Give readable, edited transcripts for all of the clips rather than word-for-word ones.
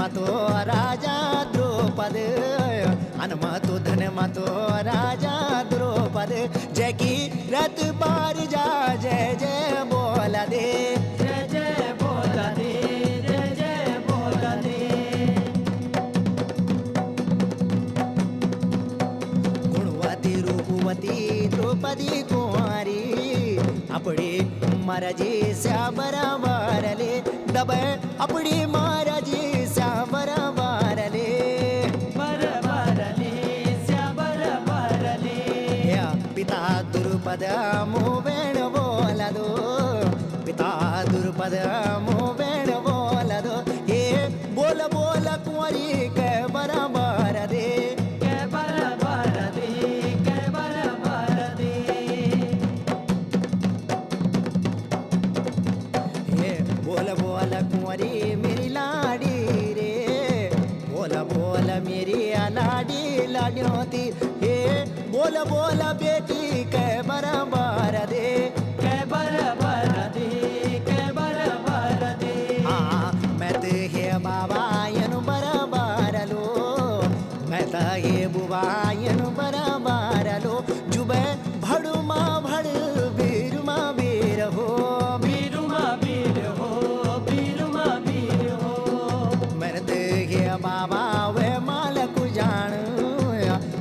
मातो राजा द्रौपद हनुमतो धन मातो राजा द्रौपद जय की रथ पार जा जय जय बोला दे जय जय बोला दे जय जय बोला दे गुणवती रूपवती द्रौपदी कुमारी अपड़ी महाराजी श्यामरा वारले दब अपड़ी महाराजी श्यामरा वारले पिता दुर्पद मोवेण बोला दो पिता दुर्पद मोवेण बोला दो हे बोल बोल कुंवरी के बराबर दे के बराबर दे के बराबर दे हे बोल बोल कुंवरी मेरी लाडी रे बोल बोल मेरी लाडी लाडी होती हे बोल बोल बेटी के बराबर दे के बराबर दे के बराबर दे हाँ मैं तो हे बाबा यनु बराबर लो मैं तो हे बुबा यनु बराबर लो जुबे भड़ु माँ भड़ बीरु माँ बीर हो बीरु माँ बीर हो बीरु माँ बीर हो मैंने तो हे बाबा वे माल को जान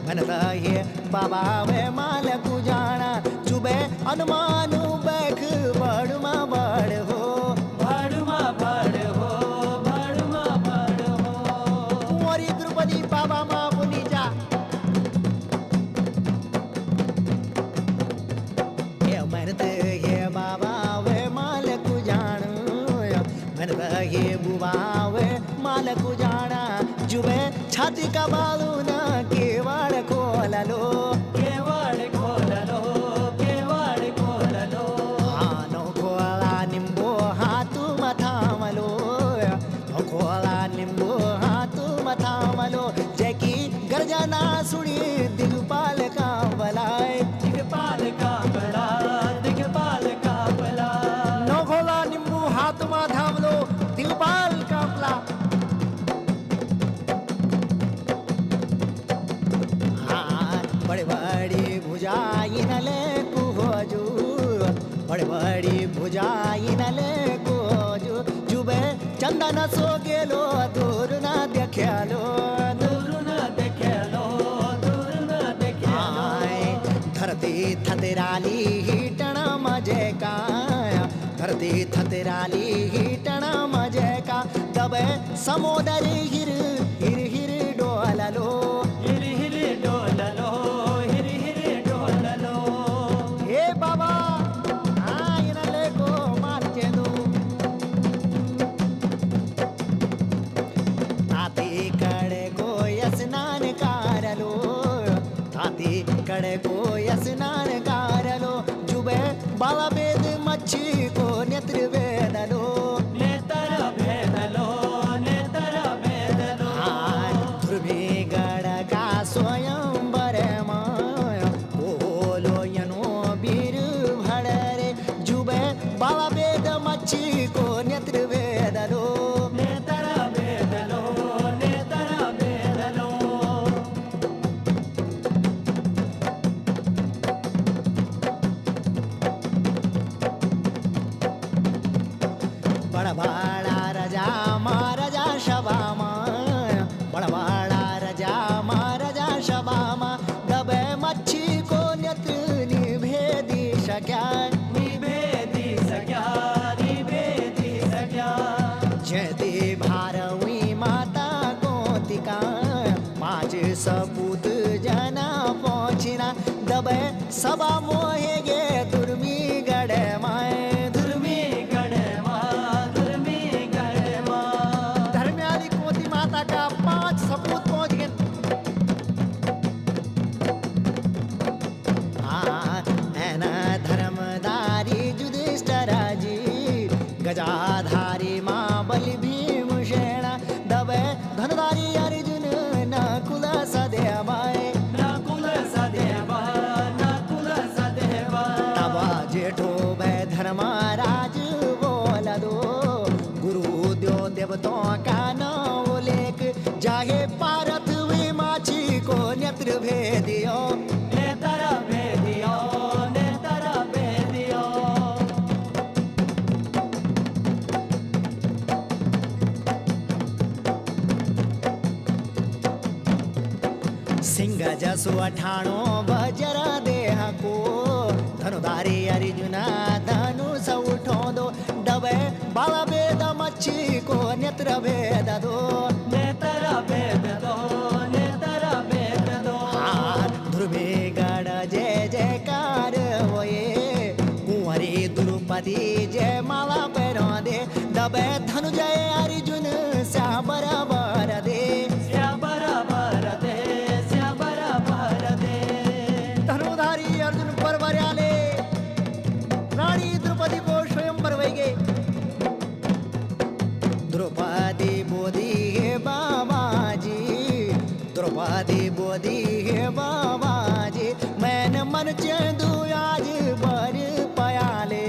मैंने तो हे बाबा वे माल को जाना जुबे अनुमानु बैख बड़ माँ बड़ हो बड़ माँ बड़ हो बड़ माँ बड़ हो कुंवरी द्रौपदी बाबा माँ बुनी जा हे मैंने तो हे बाबा वे माल को जान मैंने तो हे बुबा वे माल को जाना जुबे छाती का बालू ना केवाड़ खोला लो केवाड़ खोल लो केवाड़ खोल लो आनो खोला निम्बो हाथू मथामलो खोला निम्बो हाथू मथामलो जय की गर्जना सुनी दिलपाल का बलाय दिगपाल का बड़ा दिगपाल का बड़ा नो खोला निम्बो हाथू मथामलो दिलपाल का बला बड़े बड़ी भुजाई न ले कुहजू बड़े बड़ी भुजाई न ले कुहजू जुबे चंदन सो गेलो दूर ना देख्यालो दूर न देखेलो दूर न देखेलो धरती थतराली हीटण मजे का धरती थतराली हीटण मजे का दबे समुदर हिर हिर हिर डोललो हिर हिर डोल लो हिर हिर डोल लो हे बाबा ఆయన లేకో మార్చెను ताती कड़े को स्नान कारलो ताती कड़े को स्नान कारलो जुबे बाला वेद मच्छी को नेत्र वेदलो नेतर भेद लो नेतर भेद लो ध्रुवी गढ़ का स्वयं बरे माया बोलो यनो बीर भड़रे जुबे बाबा वेद मच्छी को नेत्र वेदलो नेतर भेद लो नेतर भेद लो बड़बाड़ा राजा महाराजा शबामा बड़बाड़ा राजा महाराजा शबामा दबे मच्छी को नेत्र निभेदी सक्या निभेदी सक्या निभेदी सक्या जयते भारवी माता कोतिका पाँच सपूत जना पहुँचना दबे सभा मोहे गे दुर्मी गढ़ माए दुर्मी गढ़ माँ दुर्मी गढ़ माँ धर्म्यादि कोति माता का 5 सपूत पहुँच गए धर्मदारी युधिष्ठिर जी गजाधारी माँ बलि भीमसेन दबे धनधारी अर्जुन नकुल सदेवाय नकुल सदेवा नकुल सदेवा तब जेठो भय धर्मराज बोल दो गुरु द्यो देवतों का न बोले भेदियो नेतर भेदियो नेतर भेदियो सिंह जसु अठाणो वज्र देह को धनुधारी अर्जुना धनुष उठो दो डबे बाल भेद मच्छी को नेत्र भेद दो नेतर भेद दो नेतर भेद दो ध्रुवे गढ़ जय जयकार होए कुंवरी द्रुपदी जय माला पैरों दे डबे धनुजय अर्जुन श्या बराबर दे श्या बराबर दे श्या बराबर दे धनुधारी अर्जुन परवर आले राणी द्रुपदी को स्वयंवर वैगे द्रौपदी बोधी हे बाबाजी द्रौपदी बोधी हे बाबाजी मैंने मन चंदू आज बर पयाले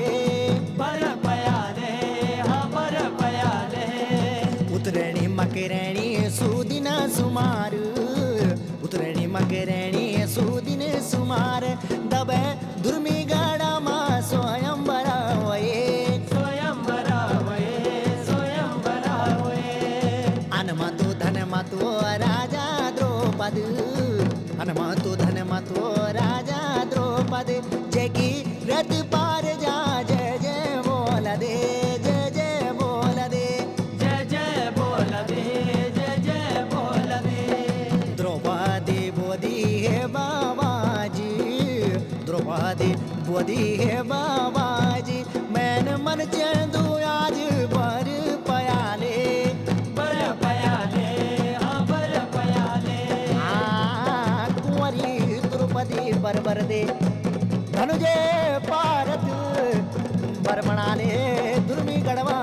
बर पयाले हाँ बर पयाले उतरणी मकरणी सुदिन सुमार उतरणी मकरणी सुदिन सुमार दबे दुर्मी गाड़ा मा स्वयं बरावये स्वयं बरावये स्वयं बरावये हनुमतो धनमतो राजा द्रौपद हनुमतो धनमतो राजा द्रौपद जय की रथ पार जा जय जय बोल दे जय जय बोल दे जय जय बोल दे जय जय बोल दे द्रौपदी बोधी हे बाबाजी द्रौपदी बोधी हे बाबाजी मैंने मन चंदू आज बर पयाले बर पयाले हाँ बर पयाले कुंवरी द्रौपदी बरबर दे धनुजे पारत बर बनाले दुर्मी गढ़वा